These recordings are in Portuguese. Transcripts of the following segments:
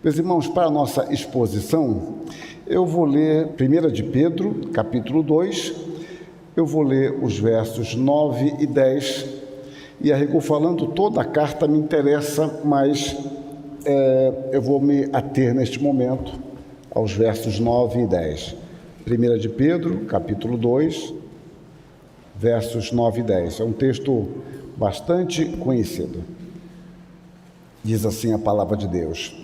Meus irmãos, para a nossa exposição, eu vou ler 1 de Pedro, capítulo 2, eu vou ler os versos 9 e 10, e a rigor falando, toda a carta me interessa, mas eu vou me ater neste momento aos versos 9 e 10. 1 de Pedro, capítulo 2, versos 9 e 10. É um texto bastante conhecido. Diz assim a palavra de Deus: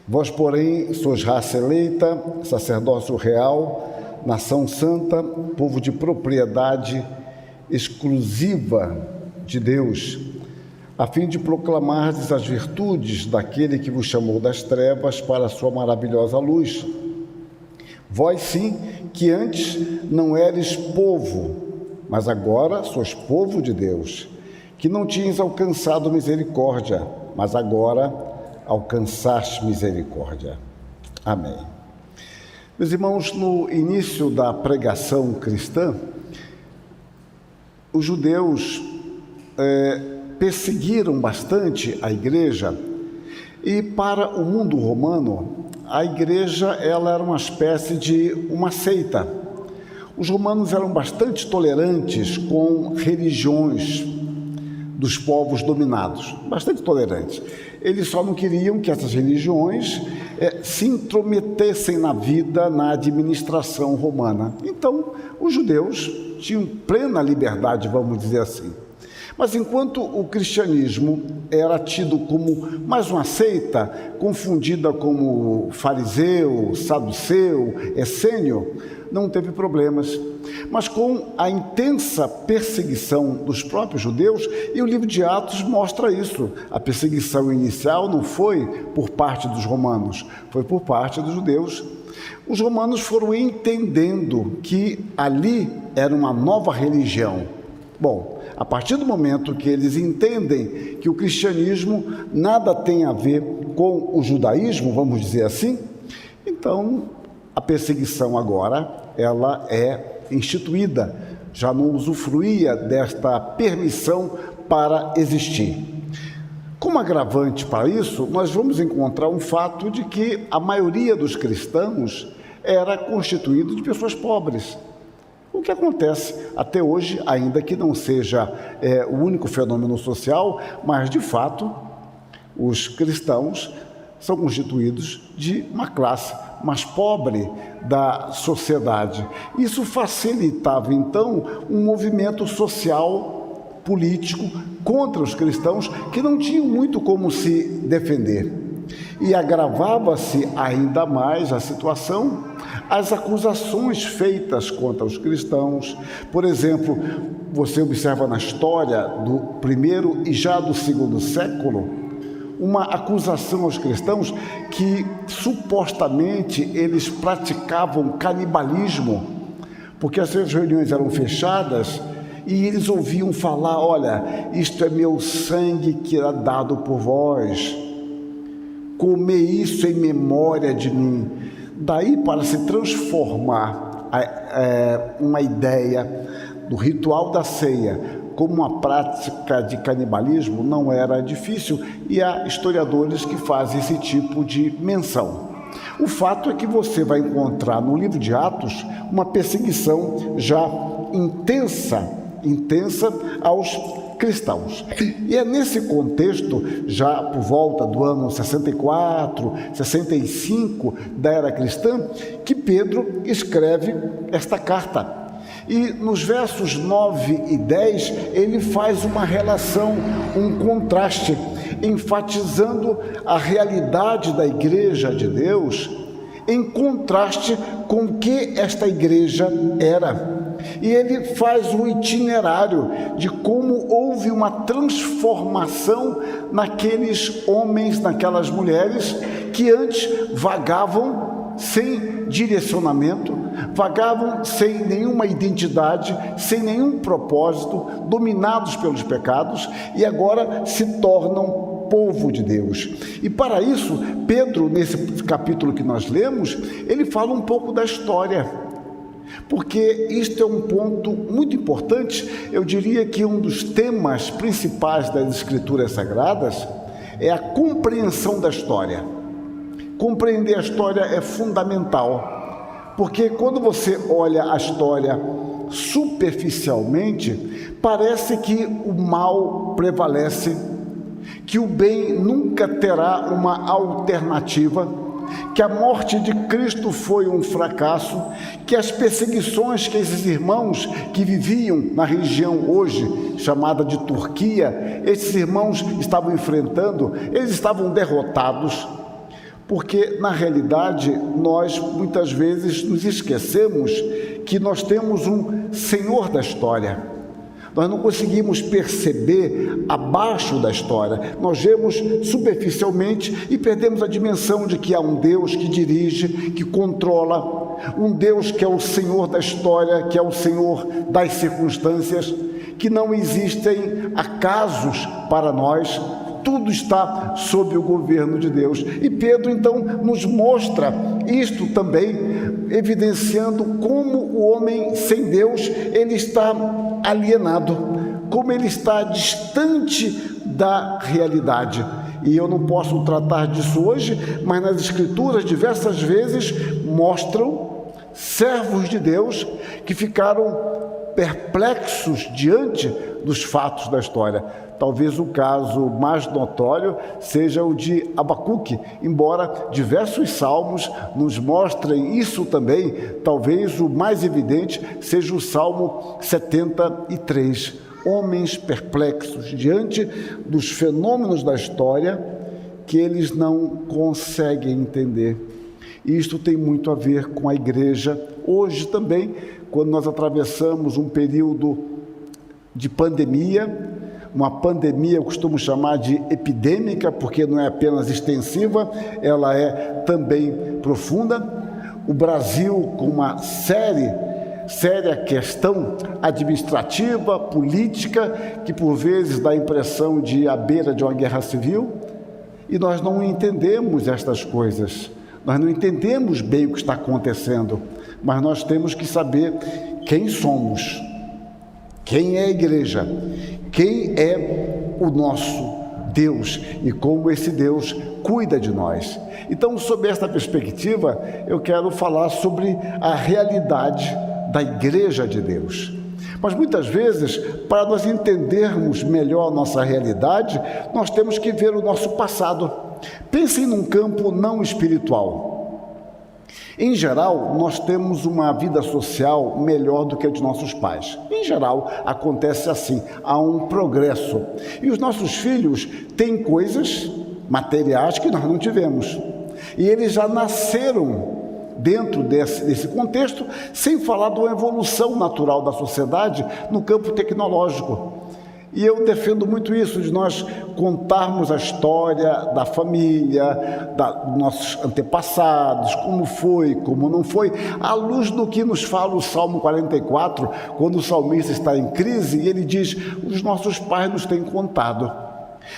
Vós, porém, sois raça eleita, sacerdócio real, nação santa, povo de propriedade exclusiva de Deus, a fim de proclamardes as virtudes daquele que vos chamou das trevas para a sua maravilhosa luz. Vós, sim, que antes não eres povo, mas agora sois povo de Deus, que não tinhas alcançado misericórdia, mas agora alcançaste misericórdia. Amém. Meus irmãos, no início da pregação cristã, os judeus perseguiram bastante a igreja, e para o mundo romano, a igreja ela era uma espécie de uma seita. Os romanos eram bastante tolerantes com religiões dos povos dominados, bastante tolerantes. Eles só não queriam que essas religiões se intrometessem na vida, na administração romana. Então, os judeus tinham plena liberdade, vamos dizer assim. Mas enquanto o cristianismo era tido como mais uma seita, confundida como fariseu, saduceu, essênio, não teve problemas. Mas com a intensa perseguição dos próprios judeus, e o livro de Atos mostra isso, a perseguição inicial não foi por parte dos romanos, foi por parte dos judeus. Os romanos foram entendendo que ali era uma nova religião. Bom, a partir do momento que eles entendem que o cristianismo nada tem a ver com o judaísmo, vamos dizer assim, então a perseguição agora ela é instituída, já não usufruía desta permissão para existir. Como agravante para isso, nós vamos encontrar um fato de que a maioria dos cristãos era constituída de pessoas pobres. O que acontece até hoje, ainda que não seja o único fenômeno social, mas de fato os cristãos são constituídos de uma classe mais pobre da sociedade. Isso facilitava então um movimento social, político contra os cristãos que não tinham muito como se defender. E agravava-se ainda mais a situação as acusações feitas contra os cristãos. Por exemplo, você observa na história do primeiro e já do segundo século, uma acusação aos cristãos que supostamente eles praticavam canibalismo, porque as suas reuniões eram fechadas e eles ouviam falar: olha, isto é meu sangue que era dado por vós, comer isso em memória de mim. Daí, para se transformar uma ideia do ritual da ceia como uma prática de canibalismo não era difícil, e há historiadores que fazem esse tipo de menção. O fato é que você vai encontrar no livro de Atos uma perseguição já intensa aos cristãos. E é nesse contexto, já por volta do ano 64, 65 da era cristã, que Pedro escreve esta carta. E nos versos 9 e 10, ele faz uma relação, um contraste, enfatizando a realidade da igreja de Deus, em contraste com o que esta igreja era. E ele faz um itinerário de como houve uma transformação naqueles homens, naquelas mulheres que antes vagavam sem direcionamento, vagavam sem nenhuma identidade, sem nenhum propósito, dominados pelos pecados, e agora se tornam povo de Deus. E para isso, Pedro, nesse capítulo que nós lemos, ele fala um pouco da história, porque isto é um ponto muito importante. Eu diria que um dos temas principais das Escrituras Sagradas é a compreensão da história. Compreender a história é fundamental, porque quando você olha a história superficialmente, parece que o mal prevalece, que o bem nunca terá uma alternativa, que a morte de Cristo foi um fracasso, que as perseguições que esses irmãos que viviam na região hoje chamada de Turquia, esses irmãos estavam enfrentando, eles estavam derrotados, porque na realidade nós muitas vezes nos esquecemos que nós temos um Senhor da história. Nós não conseguimos perceber abaixo da história. Nós vemos superficialmente e perdemos a dimensão de que há um Deus que dirige, que controla, um Deus que é o Senhor da história, que é o Senhor das circunstâncias, que não existem acasos para nós. Tudo está sob o governo de Deus. E Pedro, então, nos mostra isto também, evidenciando como o homem sem Deus, ele está alienado, como ele está distante da realidade. E eu não posso tratar disso hoje, mas nas Escrituras, diversas vezes, mostram servos de Deus que ficaram perplexos diante dos fatos da história. Talvez o caso mais notório seja o de Abacuque, embora diversos salmos nos mostrem isso também. Talvez o mais evidente seja o Salmo 73. Homens perplexos diante dos fenômenos da história que eles não conseguem entender. E isto tem muito a ver com a igreja hoje também, quando nós atravessamos um período de pandemia. Uma pandemia eu costumo chamar de epidêmica, porque não é apenas extensiva, ela é também profunda. O Brasil com uma séria questão administrativa, política, que por vezes dá a impressão de ir à beira de uma guerra civil, e nós não entendemos estas coisas, nós não entendemos bem o que está acontecendo, mas nós temos que saber quem somos, quem é a igreja, quem é o nosso Deus e como esse Deus cuida de nós. Então, sob esta perspectiva, eu quero falar sobre a realidade da igreja de Deus. Mas muitas vezes, para nós entendermos melhor a nossa realidade, nós temos que ver o nosso passado. Pensem num campo não espiritual. Em geral, nós temos uma vida social melhor do que a de nossos pais. Em geral, acontece assim, há um progresso. E os nossos filhos têm coisas materiais que nós não tivemos. E eles já nasceram dentro desse contexto, sem falar de uma evolução natural da sociedade no campo tecnológico. E eu defendo muito isso, de nós contarmos a história da família, dos nossos antepassados, como foi, como não foi, à luz do que nos fala o Salmo 44, quando o salmista está em crise e ele diz: os nossos pais nos têm contado.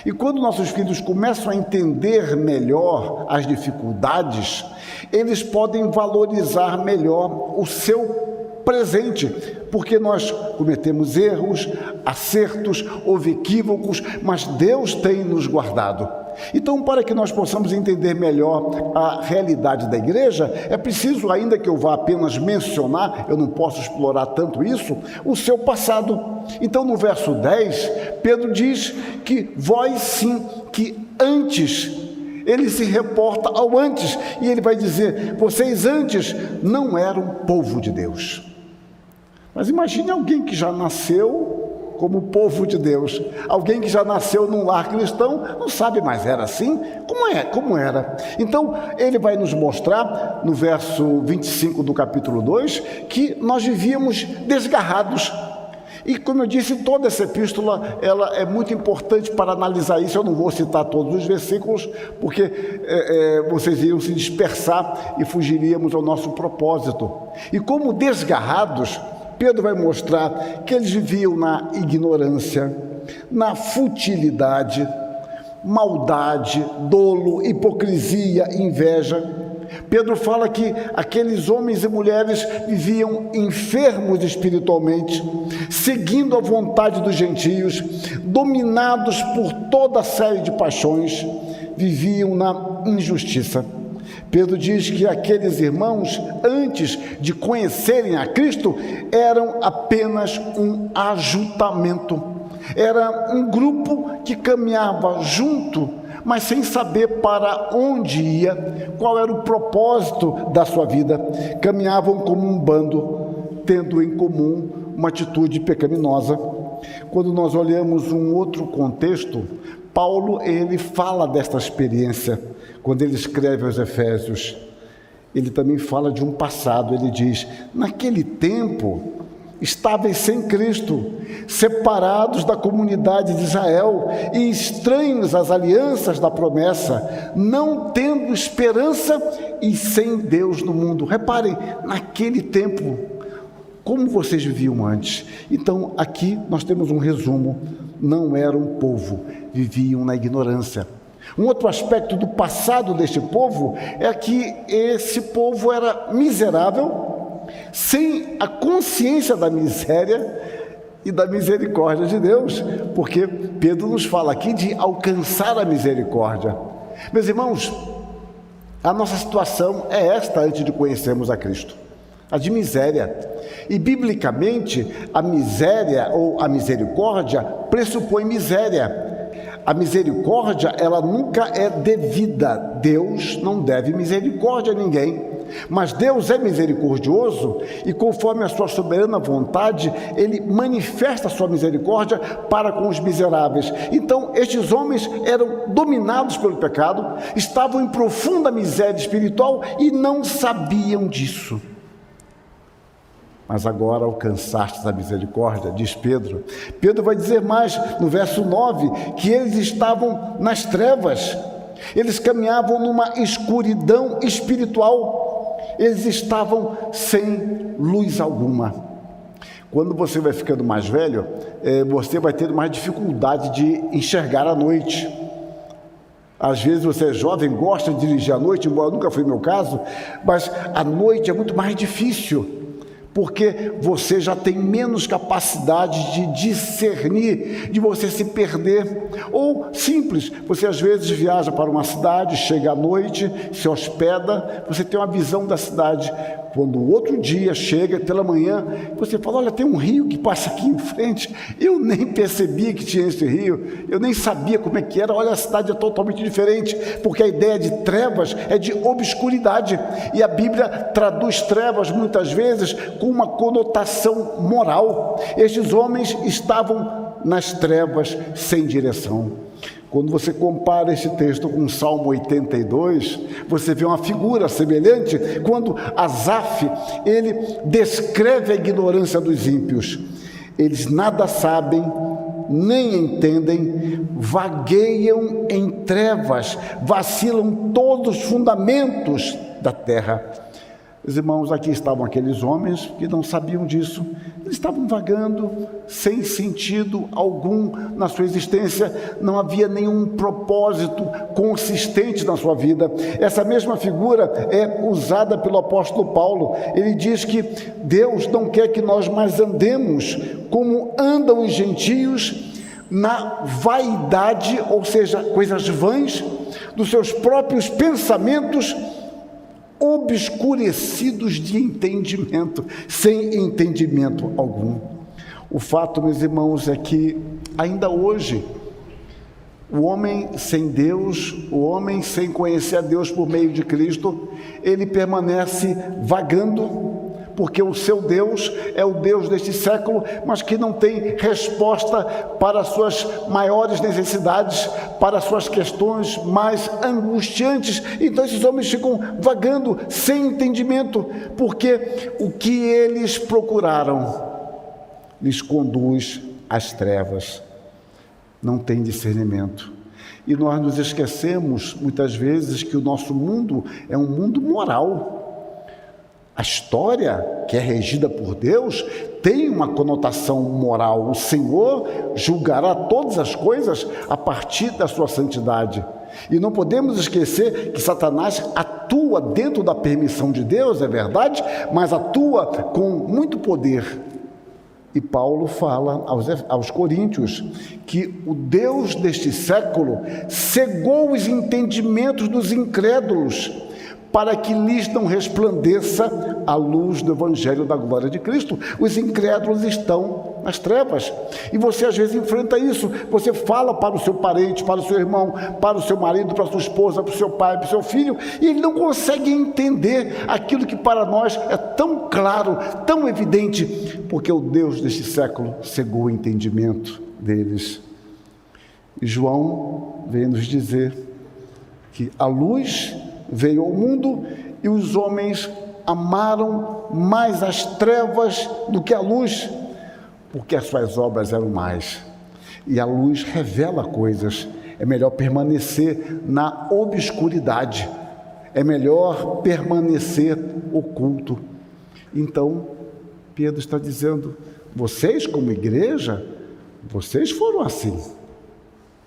E quando nossos filhos começam a entender melhor as dificuldades, eles podem valorizar melhor o seu presente, porque nós cometemos erros, acertos, houve equívocos, mas Deus tem nos guardado. Então, para que nós possamos entender melhor a realidade da igreja, é preciso, ainda que eu vá apenas mencionar, eu não posso explorar tanto isso, o seu passado. Então, no verso 10, Pedro diz que vós sim, que antes, ele se reporta ao antes, e ele vai dizer: vocês antes não eram povo de Deus. Mas imagine alguém que já nasceu como povo de Deus, alguém que já nasceu num lar cristão, não sabe mais, era assim? Como era? Então, ele vai nos mostrar, no verso 25 do capítulo 2, que nós vivíamos desgarrados. E como eu disse, toda essa epístola, ela é muito importante para analisar isso. Eu não vou citar todos os versículos, porque vocês iriam se dispersar e fugiríamos ao nosso propósito. E como desgarrados, Pedro vai mostrar que eles viviam na ignorância, na futilidade, maldade, dolo, hipocrisia, inveja. Pedro fala que aqueles homens e mulheres viviam enfermos espiritualmente, seguindo a vontade dos gentios, dominados por toda a série de paixões, viviam na injustiça. Pedro diz que aqueles irmãos, antes de conhecerem a Cristo, eram apenas um ajuntamento. Era um grupo que caminhava junto, mas sem saber para onde ia, qual era o propósito da sua vida. Caminhavam como um bando, tendo em comum uma atitude pecaminosa. Quando nós olhamos um outro contexto, Paulo, ele fala desta experiência. Quando ele escreve aos Efésios, ele também fala de um passado. Ele diz: naquele tempo, estáveis sem Cristo, separados da comunidade de Israel e estranhos às alianças da promessa, não tendo esperança e sem Deus no mundo. Reparem, naquele tempo, como vocês viviam antes. Então, aqui nós temos um resumo. Não era um povo, viviam na ignorância. Um outro aspecto do passado deste povo é que esse povo era miserável, sem a consciência da miséria e da misericórdia de Deus, porque Pedro nos fala aqui de alcançar a misericórdia. Meus irmãos, a nossa situação é esta antes de conhecermos a Cristo, a de miséria. E biblicamente, a miséria ou a misericórdia pressupõe miséria. A misericórdia, ela nunca é devida. Deus não deve misericórdia a ninguém. Mas Deus é misericordioso e, conforme a sua soberana vontade, Ele manifesta a sua misericórdia para com os miseráveis. Então, estes homens eram dominados pelo pecado, estavam em profunda miséria espiritual e não sabiam disso. Mas agora alcançaste a misericórdia, diz Pedro. Pedro vai dizer mais no verso 9, que eles estavam nas trevas, eles caminhavam numa escuridão espiritual, eles estavam sem luz alguma. Quando você vai ficando mais velho, você vai ter mais dificuldade de enxergar à noite. Às vezes você é jovem, gosta de dirigir à noite, embora nunca foi meu caso, mas à noite é muito mais difícil, porque você já tem menos capacidade de discernir, de você se perder. Ou simples, você às vezes viaja para uma cidade, chega à noite, se hospeda, você tem uma visão da cidade. Quando o outro dia chega, pela manhã, você fala: olha, tem um rio que passa aqui em frente, eu nem percebi que tinha esse rio, eu nem sabia como é que era. Olha, a cidade é totalmente diferente, porque a ideia de trevas é de obscuridade, e a Bíblia traduz trevas muitas vezes com uma conotação moral. Estes homens estavam nas trevas sem direção. Quando você compara esse texto com o Salmo 82, você vê uma figura semelhante, quando Asaf, ele descreve a ignorância dos ímpios. Eles nada sabem, nem entendem, vagueiam em trevas, vacilam todos os fundamentos da terra. Meus irmãos, aqui estavam aqueles homens que não sabiam disso. Eles estavam vagando sem sentido algum na sua existência. Não havia nenhum propósito consistente na sua vida. Essa mesma figura é usada pelo apóstolo Paulo. Ele diz que Deus não quer que nós mais andemos como andam os gentios, na vaidade, ou seja, coisas vãs, dos seus próprios pensamentos, obscurecidos de entendimento, sem entendimento algum. O fato, meus irmãos, é que ainda hoje o homem sem Deus, o homem sem conhecer a Deus por meio de Cristo, ele permanece vagando, porque o seu Deus é o Deus deste século, mas que não tem resposta para as suas maiores necessidades, para as suas questões mais angustiantes. Então esses homens ficam vagando sem entendimento, porque o que eles procuraram lhes conduz às trevas, não tem discernimento. E nós nos esquecemos muitas vezes que o nosso mundo é um mundo moral. A história, que é regida por Deus, tem uma conotação moral. O Senhor julgará todas as coisas a partir da sua santidade. E não podemos esquecer que Satanás atua dentro da permissão de Deus, é verdade, mas atua com muito poder. E Paulo fala aos coríntios que o Deus deste século cegou os entendimentos dos incrédulos, para que lhes não resplandeça a luz do Evangelho da glória de Cristo. Os incrédulos estão nas trevas, e você às vezes enfrenta isso. Você fala para o seu parente, para o seu irmão, para o seu marido, para a sua esposa, para o seu pai, para o seu filho, e ele não consegue entender aquilo que para nós é tão claro, tão evidente, porque o Deus deste século cegou o entendimento deles. E João vem nos dizer que a luz veio ao mundo e os homens amaram mais as trevas do que a luz, porque as suas obras eram mais. E a luz revela coisas. É melhor permanecer na obscuridade, é melhor permanecer oculto. Então, Pedro está dizendo: vocês como igreja, vocês foram assim,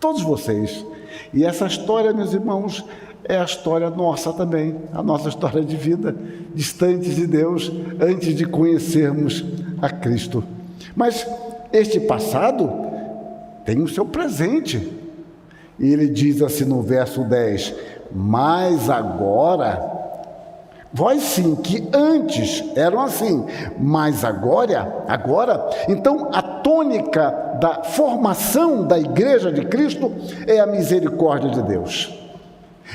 todos vocês. E essa história, meus irmãos, é a história nossa também, a nossa história de vida, distantes de Deus, antes de conhecermos a Cristo. Mas este passado tem o seu presente. E ele diz assim no verso 10, mas agora, vós sim, que antes eram assim, mas agora, então a tônica da formação da igreja de Cristo é a misericórdia de Deus.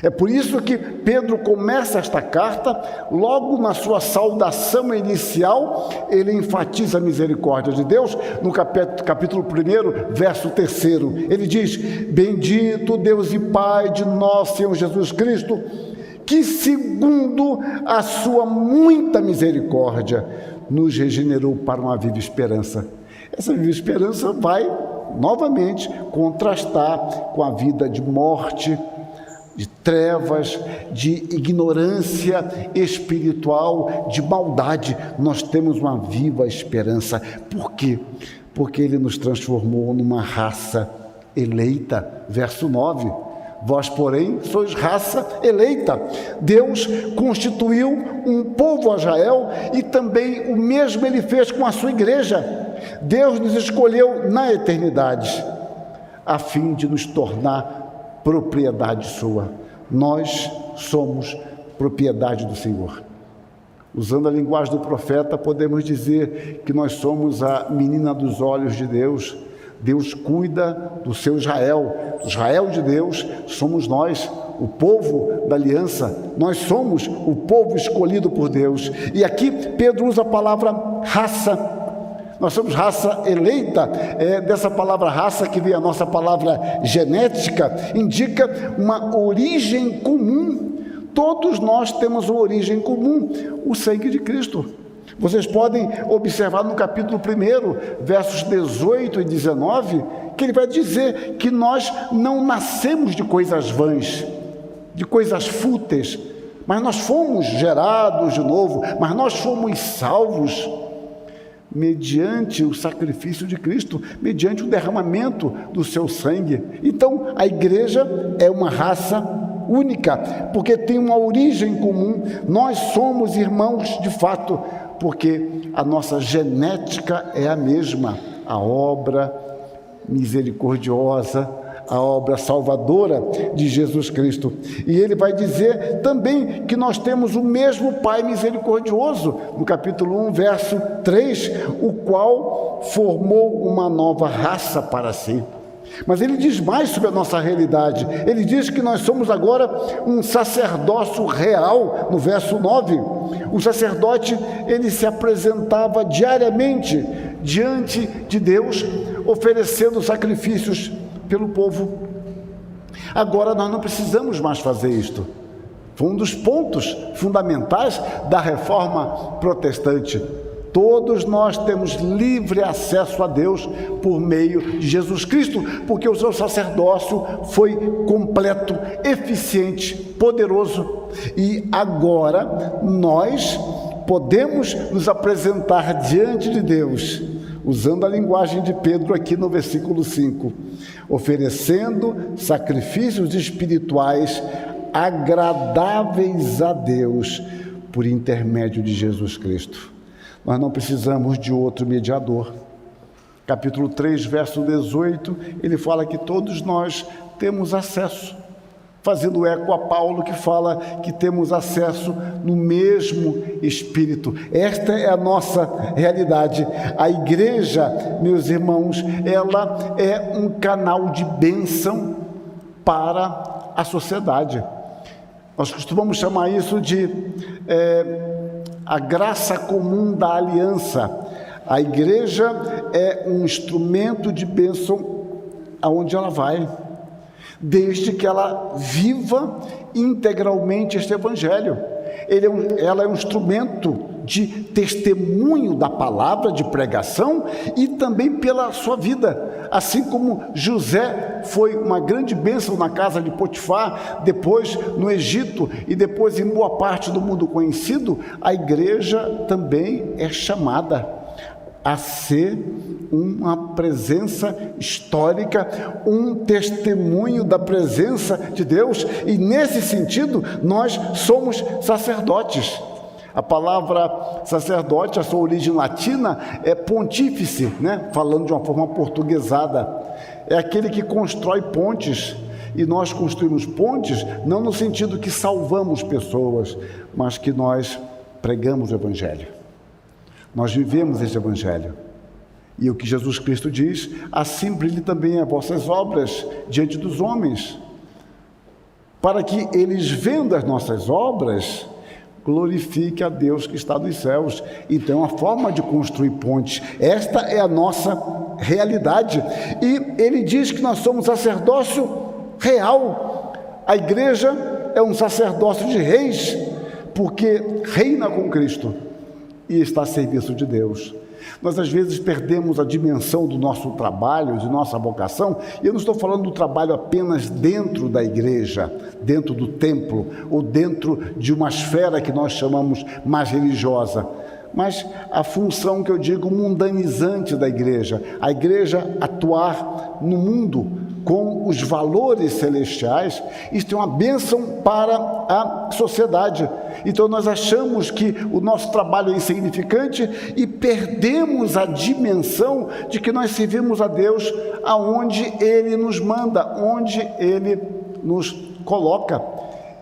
É por isso que Pedro começa esta carta, logo na sua saudação inicial, ele enfatiza a misericórdia de Deus. No capítulo 1, verso 3, ele diz: bendito Deus e Pai de nosso Senhor Jesus Cristo, que segundo a sua muita misericórdia, nos regenerou para uma viva esperança. Essa viva esperança vai, novamente, contrastar com a vida de morte, de trevas, de ignorância espiritual, de maldade. Nós temos uma viva esperança. Por quê? Porque Ele nos transformou numa raça eleita. Verso 9. Vós, porém, sois raça eleita. Deus constituiu um povo a Israel e também o mesmo Ele fez com a sua igreja. Deus nos escolheu na eternidade a fim de nos tornar propriedade sua. Nós somos propriedade do Senhor. Usando a linguagem do profeta, podemos dizer que nós somos a menina dos olhos de Deus. Deus cuida do seu Israel. O Israel de Deus somos nós, o povo da aliança. Nós somos o povo escolhido por Deus. E aqui Pedro usa a palavra raça. Nós somos raça eleita. É dessa palavra raça que vem a nossa palavra genética, indica uma origem comum. Todos nós temos uma origem comum, o sangue de Cristo. Vocês podem observar no capítulo 1, versos 18 e 19, que ele vai dizer que nós não nascemos de coisas vãs, de coisas fúteis, mas nós fomos gerados de novo, mas nós fomos salvos mediante o sacrifício de Cristo, mediante o derramamento do seu sangue. Então, a igreja é uma raça única, porque tem uma origem comum. Nós somos irmãos de fato, porque a nossa genética é a mesma. A obra misericordiosa, a obra salvadora de Jesus Cristo. E ele vai dizer também que nós temos o mesmo Pai misericordioso, no capítulo 1, verso 3, o qual formou uma nova raça para si. Mas ele diz mais sobre a nossa realidade. Ele diz que nós somos agora um sacerdócio real, no verso 9. O sacerdote, ele se apresentava diariamente diante de Deus, oferecendo sacrifícios pelo povo. Agora nós não precisamos mais fazer isto. Foi um dos pontos fundamentais da reforma protestante. Todos nós temos livre acesso a Deus por meio de Jesus Cristo, porque o seu sacerdócio foi completo, eficiente, poderoso. E agora nós podemos nos apresentar diante de Deus, usando a linguagem de Pedro aqui no versículo 5, oferecendo sacrifícios espirituais agradáveis a Deus por intermédio de Jesus Cristo. Nós não precisamos de outro mediador. Capítulo 3, verso 18, ele fala que todos nós temos acesso. fazendo eco a Paulo, que fala que temos acesso no mesmo Espírito. Esta é a nossa realidade. A igreja, meus irmãos, ela é um canal de bênção para a sociedade. Nós costumamos chamar isso de a graça comum da aliança. A igreja é um instrumento de bênção aonde ela vai, desde que ela viva integralmente este evangelho. Ela é um instrumento de testemunho da palavra, de pregação, e também pela sua vida. Assim como José foi uma grande bênção na casa de Potifar, depois no Egito e depois em boa parte do mundo conhecido, a igreja também é chamada a ser uma presença histórica, um testemunho da presença de Deus, e nesse sentido nós somos sacerdotes. A palavra sacerdote, a sua origem latina é pontífice, né? Falando de uma forma portuguesada, é aquele que constrói pontes, e nós construímos pontes não no sentido que salvamos pessoas, mas que nós pregamos o evangelho. Nós vivemos esse evangelho. E o que Jesus Cristo diz: assim brilhe também as vossas obras diante dos homens, para que eles, vendo as nossas obras, glorifique a Deus que está nos céus. Então, a forma de construir pontes, esta é a nossa realidade. E ele diz que nós somos sacerdócio real. A igreja é um sacerdócio de reis, porque reina com Cristo e está a serviço de Deus. Nós às vezes perdemos a dimensão do nosso trabalho, de nossa vocação, e eu não estou falando do trabalho apenas dentro da igreja, dentro do templo, ou dentro de uma esfera que nós chamamos mais religiosa, mas a função que eu digo mundanizante da igreja, a igreja atuar no mundo com os valores celestiais. Isto é uma bênção para a sociedade. Então nós achamos que o nosso trabalho é insignificante e perdemos a dimensão de que nós servimos a Deus aonde Ele nos manda, onde Ele nos coloca.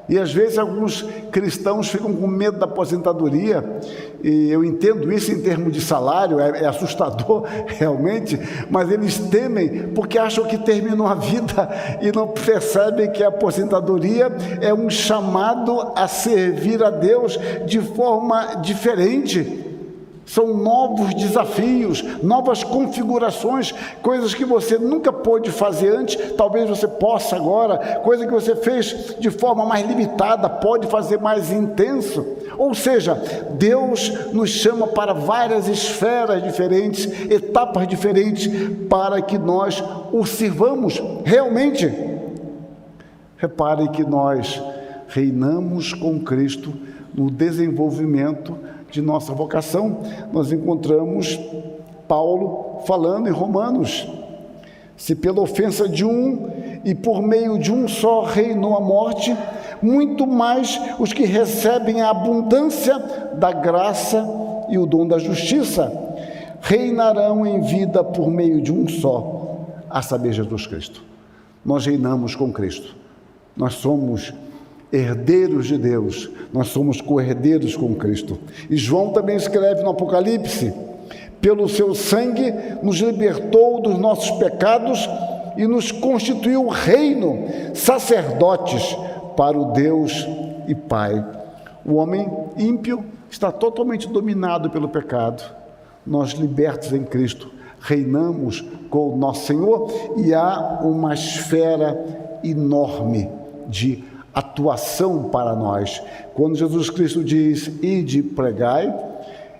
E às vezes alguns cristãos ficam com medo da aposentadoria, e eu entendo isso em termos de salário, é assustador realmente, mas eles temem porque acham que terminou a vida e não percebem que a aposentadoria é um chamado a servir a Deus de forma diferente. São novos desafios, novas configurações, coisas que você nunca pôde fazer antes, talvez você possa agora, coisa que você fez de forma mais limitada, pode fazer mais intenso. Ou seja, Deus nos chama para várias esferas diferentes, etapas diferentes, para que nós o sirvamos realmente. Repare que nós reinamos com Cristo no desenvolvimento de nossa vocação. Nós encontramos Paulo falando em Romanos: se pela ofensa de um e por meio de um só reinou a morte, muito mais os que recebem a abundância da graça e o dom da justiça reinarão em vida por meio de um só, a saber, Jesus Cristo. Nós reinamos com Cristo. Nós somos herdeiros de Deus, nós somos co-herdeiros com Cristo. E João também escreve no Apocalipse: pelo seu sangue nos libertou dos nossos pecados e nos constituiu reino, sacerdotes para o Deus e Pai. O homem ímpio está totalmente dominado pelo pecado. Nós, libertos em Cristo, reinamos com o nosso Senhor, e há uma esfera enorme de atuação para nós. Quando Jesus Cristo diz: ide pregai,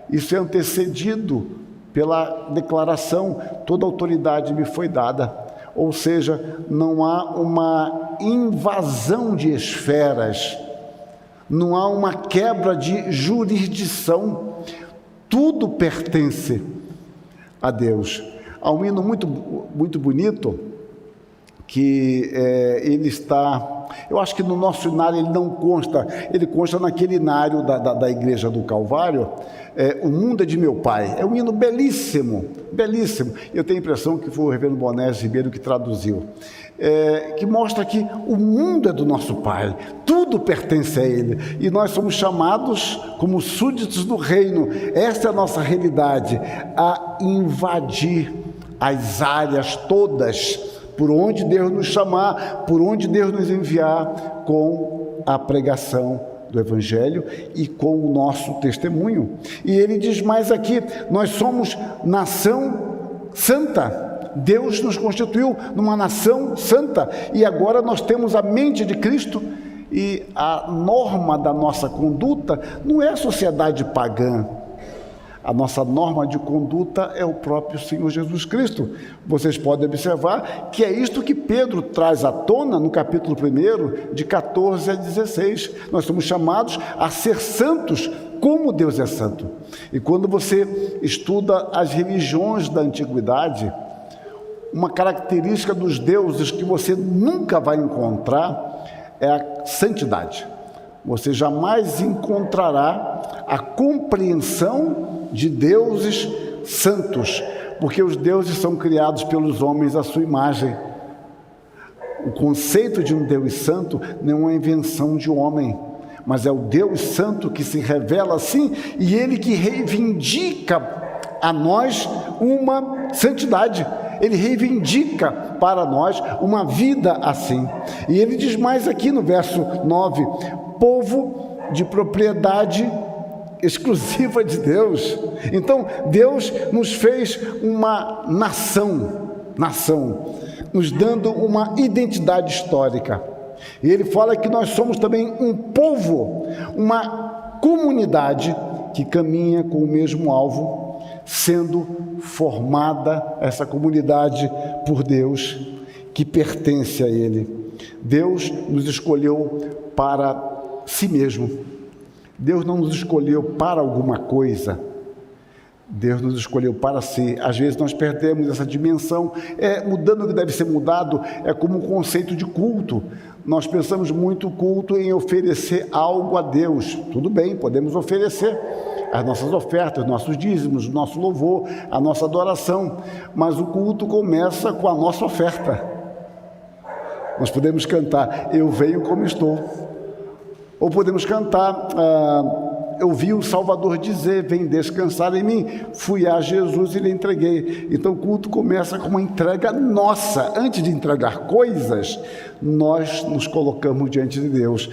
isso é antecedido pela declaração: toda autoridade me foi dada. Ou seja, não há uma invasão de esferas, não há uma quebra de jurisdição, tudo pertence a Deus. Há um hino muito bonito, que ele está Eu acho que no nosso inário ele não consta, ele consta naquele inário da Igreja do Calvário. O mundo é de meu pai. É um hino belíssimo, belíssimo. Eu tenho a impressão que foi o reverendo Bonés Ribeiro que traduziu. Que mostra que o mundo é do nosso pai, tudo pertence a ele, e nós somos chamados como súditos do reino. Esta é a nossa realidade, a invadir as áreas todas, por onde Deus nos chamar, por onde Deus nos enviar, com a pregação do Evangelho e com o nosso testemunho. E ele diz mais aqui: nós somos nação santa. Deus nos constituiu numa nação santa, e agora nós temos a mente de Cristo, e a norma da nossa conduta não é a sociedade pagã. A nossa norma de conduta é o próprio Senhor Jesus Cristo. Vocês podem observar que é isto que Pedro traz à tona no capítulo 1, de 14 a 16. Nós somos chamados a ser santos como Deus é santo. E quando você estuda as religiões da antiguidade, uma característica dos deuses que você nunca vai encontrar é a santidade. Você jamais encontrará a compreensão de deuses santos, porque os deuses são criados pelos homens à sua imagem. O conceito de um Deus santo não é uma invenção de homem, mas é o Deus santo que se revela assim, e ele que reivindica a nós uma santidade. Ele reivindica para nós uma vida assim. E ele diz mais aqui no verso 9: povo de propriedade exclusiva de Deus. Então, Deus nos fez uma nação, nos dando uma identidade histórica. E ele fala que nós somos também um povo, uma comunidade que caminha com o mesmo alvo, sendo formada essa comunidade por Deus, que pertence a Ele. Deus nos escolheu para si mesmo. Deus não nos escolheu para alguma coisa. Deus nos escolheu para si. Às vezes nós perdemos essa dimensão. Mudando o que deve ser mudado, é como um conceito de culto. Nós pensamos muito culto em oferecer algo a Deus. Tudo bem, podemos oferecer as nossas ofertas, nossos dízimos, o nosso louvor, a nossa adoração, mas o culto começa com a nossa oferta. Nós podemos cantar: eu venho como estou, ou podemos cantar: eu vi o Salvador dizer, vem descansar em mim, fui a Jesus e lhe entreguei. Então o culto começa com uma entrega nossa. Antes de entregar coisas, nós nos colocamos diante de Deus.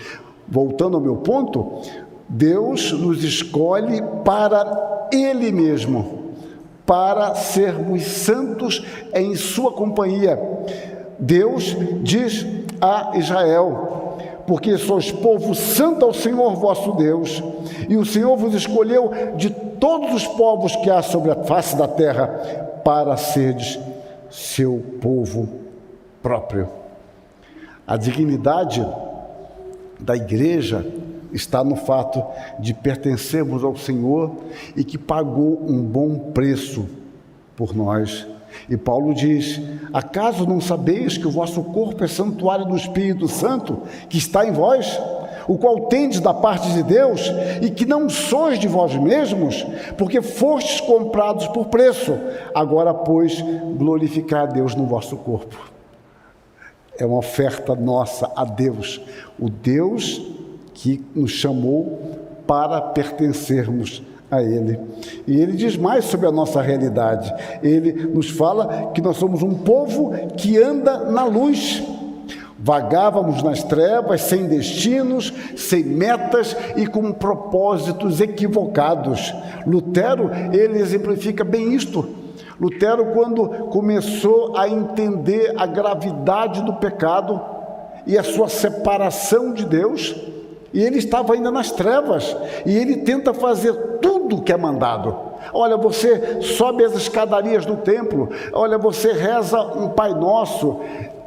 Voltando ao meu ponto, Deus nos escolhe para Ele mesmo, para sermos santos em sua companhia. Deus diz a Israel: porque sois povo santo ao Senhor vosso Deus, e o Senhor vos escolheu de todos os povos que há sobre a face da terra, para serdes seu povo próprio. A dignidade da igreja está no fato de pertencermos ao Senhor e que pagou um bom preço por nós. E Paulo diz: acaso não sabeis que o vosso corpo é santuário do Espírito Santo que está em vós, o qual tendes da parte de Deus, e que não sois de vós mesmos, porque fostes comprados por preço? Agora, pois, glorificai a Deus no vosso corpo. É uma oferta nossa a Deus, o Deus que nos chamou para pertencermos a Ele. E Ele diz mais sobre a nossa realidade. Ele nos fala que nós somos um povo que anda na luz. Vagávamos nas trevas, sem destinos, sem metas e com propósitos equivocados. Lutero, ele exemplifica bem isto. Lutero, quando começou a entender a gravidade do pecado e a sua separação de Deus, e ele estava ainda nas trevas, e ele tenta fazer tudo o que é mandado. Olha, você sobe as escadarias do templo, olha, você reza um Pai Nosso,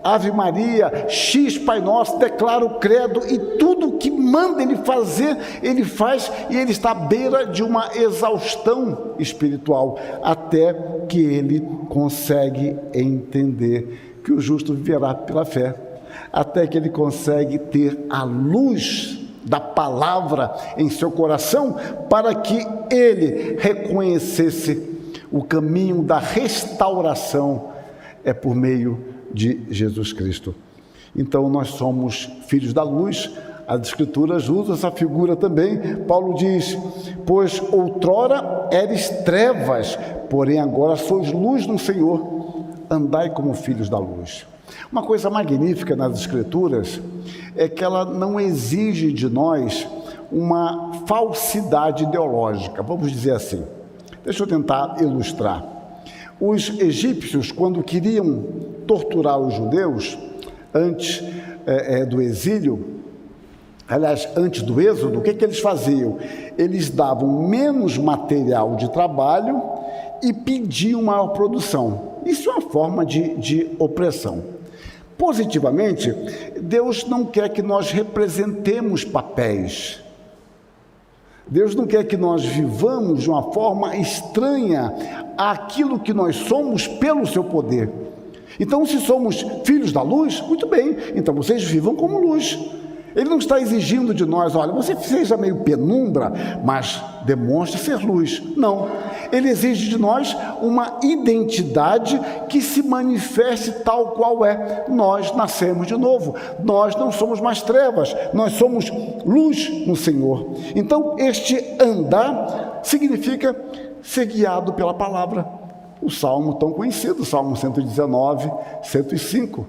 Ave Maria, X Pai Nosso, declara o credo, e tudo o que manda ele fazer, ele faz, e ele está à beira de uma exaustão espiritual, até que ele consegue entender que o justo viverá pela fé. até que ele consegue ter a luz da palavra em seu coração, para que ele reconhecesse o caminho da restauração é por meio de Jesus Cristo. Então nós somos filhos da luz. As Escrituras usam essa figura também. Paulo diz: pois outrora eres trevas, porém agora sois luz no Senhor, andai como filhos da luz. Uma coisa magnífica nas Escrituras é que ela não exige de nós uma falsidade ideológica, vamos dizer assim. Deixa eu tentar ilustrar. Os egípcios, quando queriam torturar os judeus, antes do exílio, aliás, antes do êxodo, o que eles faziam? Eles davam menos material de trabalho e pediam maior produção. Isso é uma forma de opressão. Positivamente, Deus não quer que nós representemos papéis. Deus não quer que nós vivamos de uma forma estranha àquilo que nós somos pelo seu poder. Então, se somos filhos da luz, muito bem, então vocês vivam como luz. Ele não está exigindo de nós: olha, você seja meio penumbra, mas demonstre ser luz. Não. Ele exige de nós uma identidade que se manifeste tal qual é. Nós nascemos de novo. Nós não somos mais trevas. Nós somos luz no Senhor. Então, este andar significa ser guiado pela palavra. O salmo tão conhecido, o Salmo 119, 105,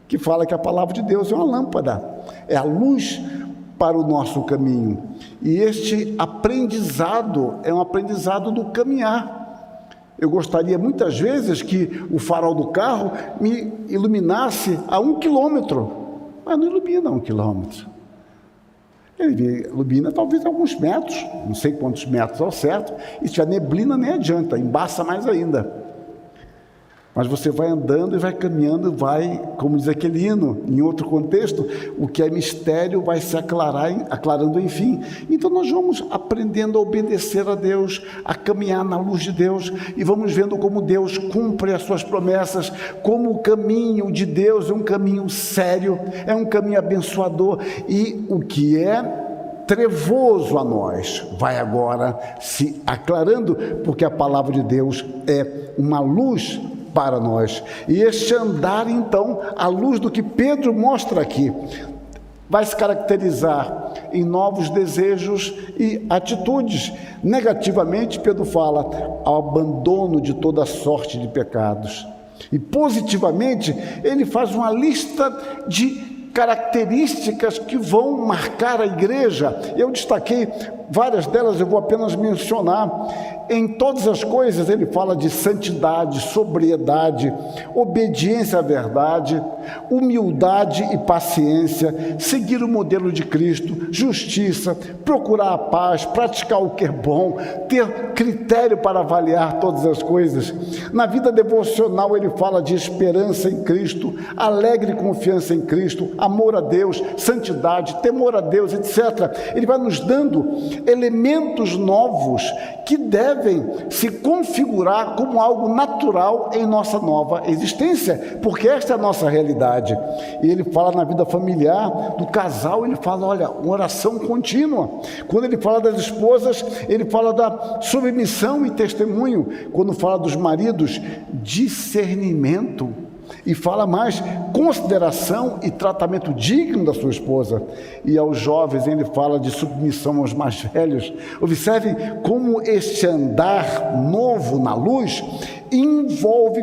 que fala que a palavra de Deus é uma lâmpada, é a luz para o nosso caminho. E este aprendizado é um aprendizado do caminhar. Eu gostaria muitas vezes que o farol do carro me iluminasse a 1 quilômetro, mas não ilumina a 1 quilômetro. Ele ilumina talvez alguns metros, não sei quantos metros ao certo, e se tiver neblina nem adianta, embaça mais ainda. Mas você vai andando e vai caminhando, vai, como diz aquele hino, em outro contexto, o que é mistério vai se aclarando enfim. Então nós vamos aprendendo a obedecer a Deus, a caminhar na luz de Deus, e vamos vendo como Deus cumpre as suas promessas, como o caminho de Deus é um caminho sério, é um caminho abençoador, e o que é trevoso a nós vai agora se aclarando, porque a palavra de Deus é uma luz para nós. E este andar, então, à luz do que Pedro mostra aqui, vai se caracterizar em novos desejos e atitudes. Negativamente, Pedro fala ao abandono de toda sorte de pecados. E positivamente, ele faz uma lista de características que vão marcar a igreja. Eu destaquei várias delas, eu vou apenas mencionar. Em todas as coisas ele fala de santidade, sobriedade, obediência à verdade, humildade e paciência, seguir o modelo de Cristo, justiça, procurar a paz, praticar o que é bom, ter critério para avaliar todas as coisas. Na vida devocional ele fala de esperança em Cristo, alegre confiança em Cristo, amor a Deus, santidade, temor a Deus, etc. Ele vai nos dando elementos novos que devem se configurar como algo natural em nossa nova existência, porque esta é a nossa realidade. E ele fala na vida familiar, do casal, ele fala, olha, uma oração contínua. Quando ele fala das esposas, ele fala da submissão e testemunho. Quando fala dos maridos, discernimento. E fala mais, consideração e tratamento digno da sua esposa. E aos jovens ele fala de submissão aos mais velhos. Observem como este andar novo na luz envolve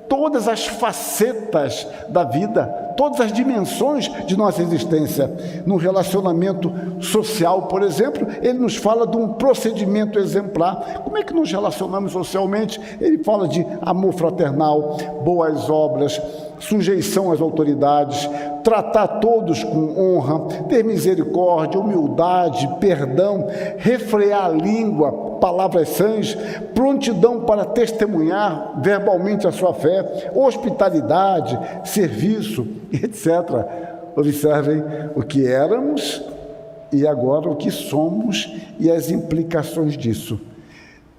todas as facetas da vida, todas as dimensões de nossa existência. No relacionamento social, por exemplo, ele nos fala de um procedimento exemplar. Como é que nos relacionamos socialmente? Ele fala de amor fraternal, boas obras, sujeição às autoridades, tratar todos com honra, ter misericórdia, humildade, perdão, refrear a língua, palavras sãs, prontidão para testemunhar verbalmente a sua fé, hospitalidade, serviço, etc. Observem o que éramos e agora o que somos e as implicações disso.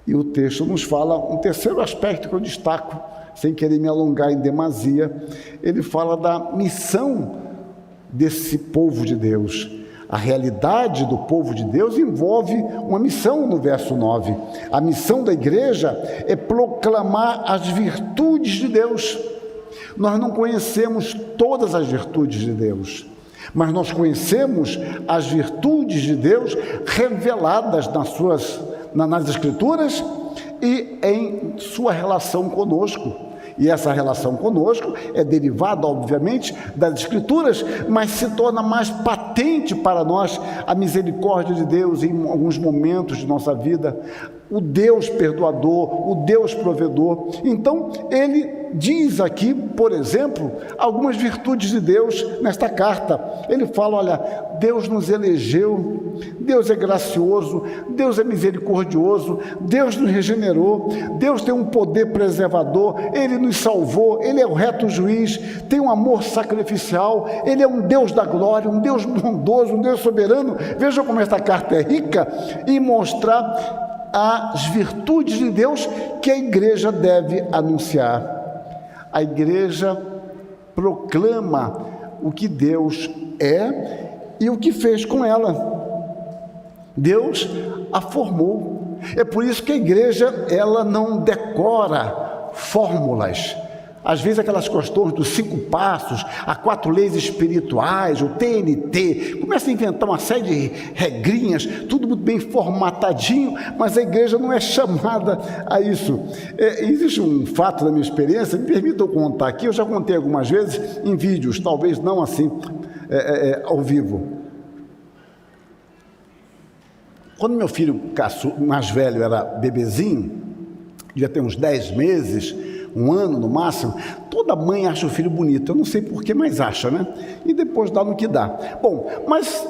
E o texto nos fala um terceiro aspecto que eu destaco, sem querer me alongar em demasia. Ele fala da missão desse povo de Deus. A realidade do povo de Deus envolve uma missão no verso 9. A missão da igreja é proclamar as virtudes de Deus. Nós não conhecemos todas as virtudes de Deus, mas nós conhecemos as virtudes de Deus reveladas nas Escrituras e em sua relação conosco. E essa relação conosco é derivada, obviamente, das Escrituras, mas se torna mais patente para nós a misericórdia de Deus em alguns momentos de nossa vida, o Deus perdoador, o Deus provedor. Então, ele diz aqui, por exemplo, algumas virtudes de Deus nesta carta. Ele fala, olha, Deus nos elegeu, Deus é gracioso, Deus é misericordioso, Deus nos regenerou, Deus tem um poder preservador, Ele nos salvou, Ele é o reto juiz, tem um amor sacrificial, Ele é um Deus da glória, um Deus bondoso, um Deus soberano. Vejam como esta carta é rica em mostrar as virtudes de Deus que a igreja deve anunciar. A igreja proclama o que Deus é e o que fez com ela. Deus a formou. É por isso que a igreja, ela não decora fórmulas. Às vezes aquelas questões dos 5 passos, as 4 leis espirituais, o TNT, começa a inventar uma série de regrinhas, tudo muito bem formatadinho, mas a igreja não é chamada a isso. Existe um fato da minha experiência, me permitam contar aqui, eu já contei algumas vezes em vídeos, talvez não assim, ao vivo. Quando meu filho mais velho era bebezinho, devia ter uns 10 meses, 1 ano no máximo, toda mãe acha o filho bonito, eu não sei por que, mas acha, né? E depois dá no que dá. Bom, mas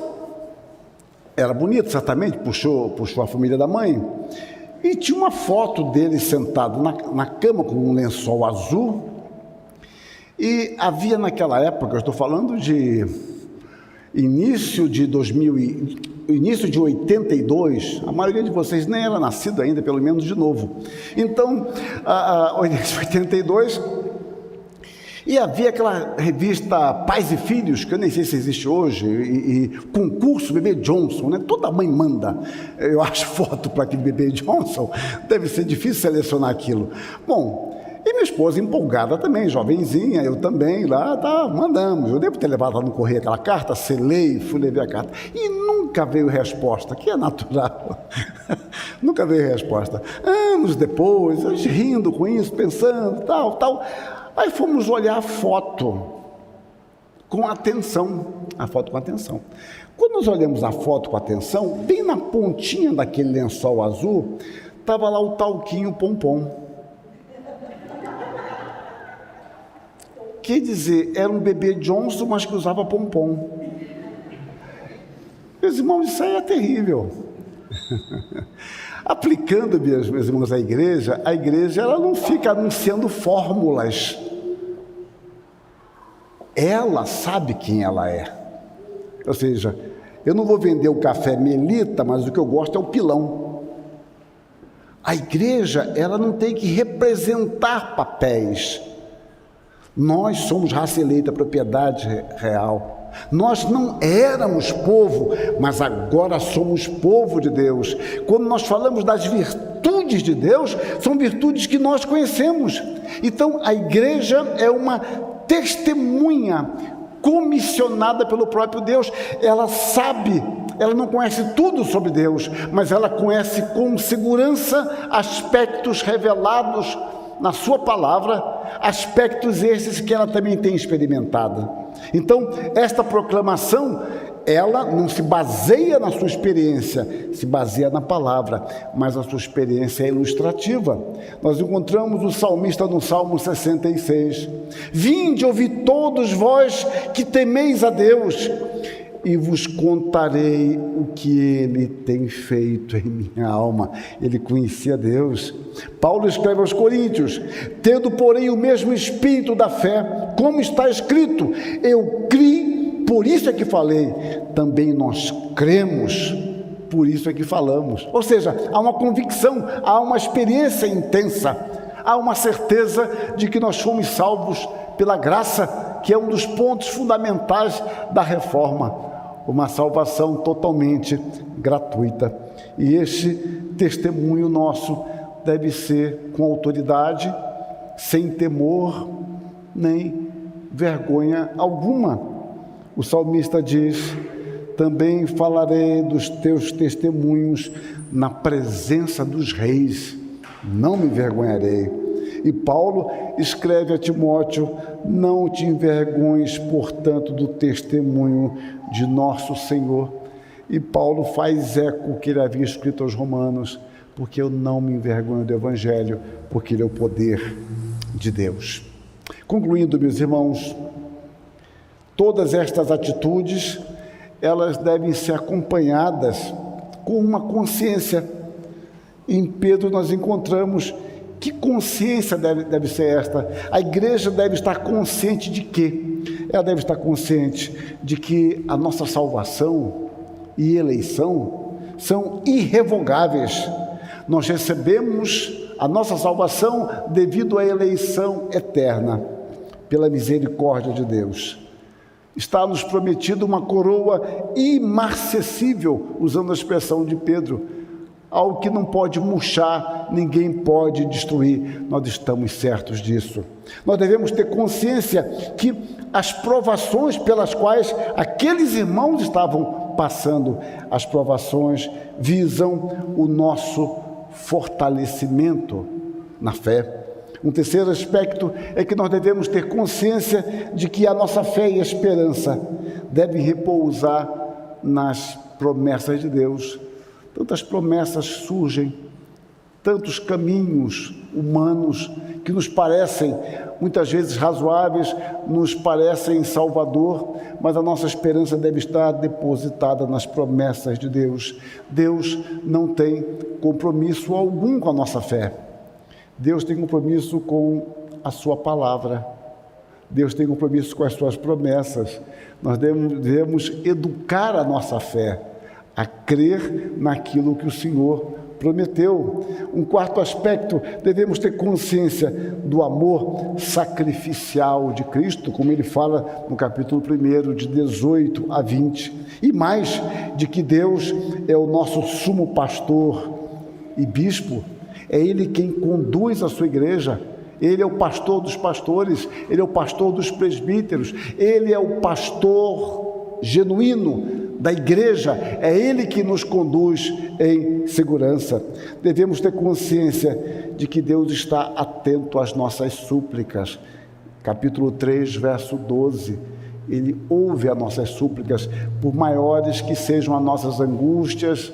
era bonito, certamente, puxou a família da mãe, e tinha uma foto dele sentado na cama com um lençol azul, e havia naquela época, eu estou falando de início de 82, a maioria de vocês nem era nascido ainda, pelo menos de novo. Então, 82, e havia aquela revista Pais e Filhos, que eu nem sei se existe hoje, e concurso Bebê Johnson, né? Toda mãe manda, eu acho, foto para aquele Bebê Johnson, deve ser difícil selecionar aquilo. Bom, e minha esposa empolgada também, jovenzinha, eu também, mandamos. Eu devo ter levado lá no correio aquela carta, selei, fui levar a carta. E nunca veio resposta, que é natural. Nunca veio resposta. Anos depois, eu rindo com isso, pensando, tal. Aí fomos olhar a foto com atenção. Quando nós olhamos a foto com atenção, bem na pontinha daquele lençol azul, estava lá o talquinho pompom. Quer dizer, era um bebê Johnson, mas que usava pompom. Meus irmãos, isso aí é terrível. Aplicando, meus irmãos, a igreja ela não fica anunciando fórmulas. Ela sabe quem ela é. Ou seja, eu não vou vender o café Melita, mas o que eu gosto é o pilão. A igreja, ela não tem que representar papéis. Nós somos raça eleita, propriedade real. Nós não éramos povo, mas agora somos povo de Deus. Quando nós falamos das virtudes de Deus, são virtudes que nós conhecemos. Então, a igreja é uma testemunha comissionada pelo próprio Deus. Ela sabe, ela não conhece tudo sobre Deus, mas ela conhece com segurança aspectos revelados na sua palavra, aspectos esses que ela também tem experimentado. Então, esta proclamação, ela não se baseia na sua experiência, se baseia na palavra, mas a sua experiência é ilustrativa. Nós encontramos o salmista no Salmo 66. Vinde, ouvi todos vós que temeis a Deus, e vos contarei o que ele tem feito em minha alma. Ele conhecia Deus. Paulo escreve aos Coríntios: tendo, porém, o mesmo espírito da fé, como está escrito, eu criei, por isso é que falei. Também nós cremos, por isso é que falamos. Ou seja, há uma convicção, há uma experiência intensa, há uma certeza de que nós fomos salvos pela graça que é um dos pontos fundamentais da reforma, uma salvação totalmente gratuita. E este testemunho nosso deve ser com autoridade, sem temor nem vergonha alguma. O salmista diz: também falarei dos teus testemunhos na presença dos reis, não me envergonharei. E Paulo escreve a Timóteo: não te envergonhes, portanto, do testemunho de nosso Senhor. E Paulo faz eco que ele havia escrito aos Romanos: porque eu não me envergonho do Evangelho, porque ele é o poder de Deus. Concluindo, meus irmãos, todas estas atitudes, elas devem ser acompanhadas com uma consciência. Em Pedro nós encontramos que consciência deve ser esta. A igreja deve estar consciente de quê? Ela deve estar consciente de que a nossa salvação e eleição são irrevogáveis. Nós recebemos a nossa salvação devido à eleição eterna, pela misericórdia de Deus. Está nos prometido uma coroa imarcessível, usando a expressão de Pedro, algo que não pode murchar, ninguém pode destruir. Nós estamos certos disso. Nós devemos ter consciência que as provações pelas quais aqueles irmãos estavam passando, as provações visam o nosso fortalecimento na fé. Um terceiro aspecto é que nós devemos ter consciência de que a nossa fé e a esperança devem repousar nas promessas de Deus. Tantas promessas surgem, tantos caminhos humanos que nos parecem muitas vezes razoáveis, nos parecem salvador, mas a nossa esperança deve estar depositada nas promessas de Deus. Deus não tem compromisso algum com a nossa fé. Deus tem compromisso com a sua palavra. Deus tem compromisso com as suas promessas. Nós devemos educar a nossa fé a crer naquilo que o Senhor prometeu. Um quarto aspecto, devemos ter consciência do amor sacrificial de Cristo, como ele fala no capítulo 1, de 18 a 20. E mais, de que Deus é o nosso sumo pastor e bispo. É Ele quem conduz a sua igreja. Ele é o pastor dos pastores, Ele é o pastor dos presbíteros, Ele é o pastor genuíno da igreja, é Ele que nos conduz em segurança. Devemos ter consciência de que Deus está atento às nossas súplicas. Capítulo 3, verso 12, Ele ouve as nossas súplicas, por maiores que sejam as nossas angústias,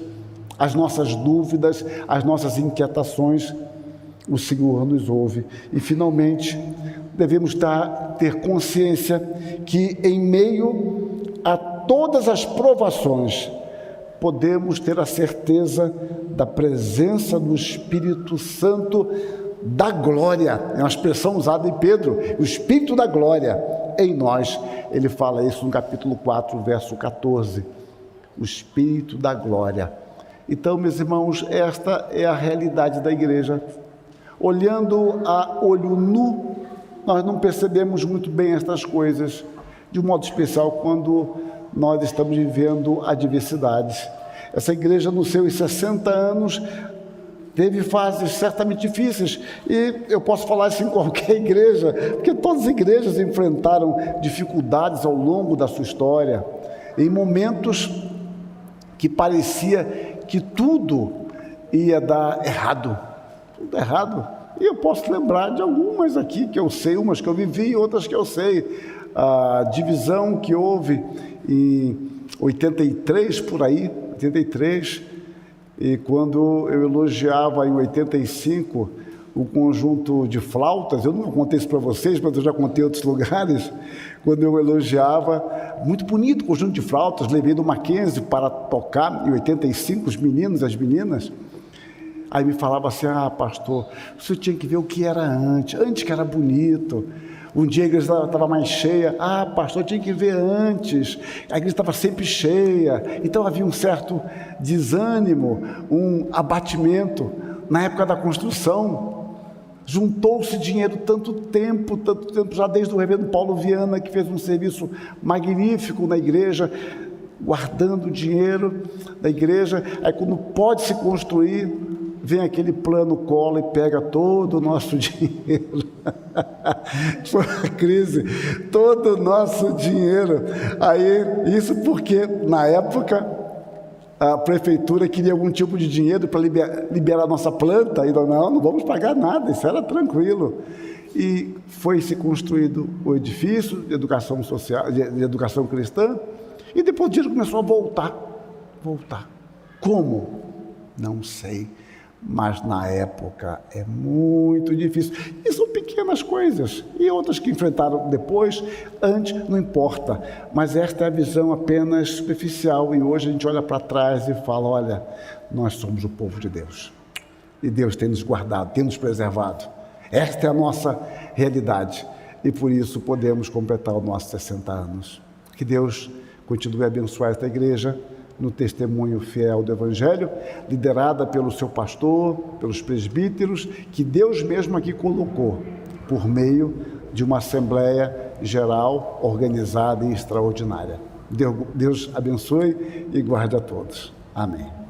as nossas dúvidas, as nossas inquietações, o Senhor nos ouve. E finalmente, devemos ter consciência que em meio a todas as provações, podemos ter a certeza da presença do Espírito Santo da glória. É uma expressão usada em Pedro, o Espírito da glória em nós. Ele fala isso no capítulo 4, verso 14, o Espírito da glória. Então, meus irmãos, esta é a realidade da igreja. Olhando a olho nu, nós não percebemos muito bem estas coisas, de um modo especial quando nós estamos vivendo adversidades. Essa igreja, nos seus 60 anos, teve fases certamente difíceis, e eu posso falar isso em qualquer igreja, porque todas as igrejas enfrentaram dificuldades ao longo da sua história, em momentos que parecia que tudo ia dar errado, tudo errado. E eu posso lembrar de algumas aqui que eu sei, umas que eu vivi e outras que eu sei. A divisão que houve em 83, por aí, 83, e quando eu elogiava em 85 o conjunto de flautas, eu não contei isso para vocês, mas eu já contei em outros lugares, quando eu elogiava, muito bonito o conjunto de flautas, levei do Mackenzie para tocar em 85, os meninos e as meninas. Aí me falava assim: ah, pastor, você tinha que ver o que era antes que era bonito. Um dia a igreja estava mais cheia. Ah, pastor, tinha que ver antes. A igreja estava sempre cheia. Então havia um certo desânimo, um abatimento na época da construção. Juntou-se dinheiro tanto tempo, já desde o reverendo Paulo Viana, que fez um serviço magnífico na igreja, guardando dinheiro da igreja. Aí quando pode se construir, vem aquele plano Collor e pega todo o nosso dinheiro. Foi uma crise, todo o nosso dinheiro. Aí, isso porque, na época, a prefeitura queria algum tipo de dinheiro para liberar a nossa planta, e não vamos pagar nada, isso era tranquilo. E foi se construído o edifício de educação social, de educação cristã, e depois o dinheiro começou a voltar. Como? Não sei. Mas na época é muito difícil. E são pequenas coisas, e outras que enfrentaram depois, antes, não importa. Mas esta é a visão apenas superficial, e hoje a gente olha para trás e fala, olha, nós somos o povo de Deus. E Deus tem nos guardado, tem nos preservado. Esta é a nossa realidade. E por isso podemos completar os nossos 60 anos. Que Deus continue a abençoar esta igreja, no testemunho fiel do Evangelho, liderada pelo seu pastor, pelos presbíteros, que Deus mesmo aqui colocou, por meio de uma Assembleia Geral organizada e extraordinária. Deus abençoe e guarde a todos. Amém.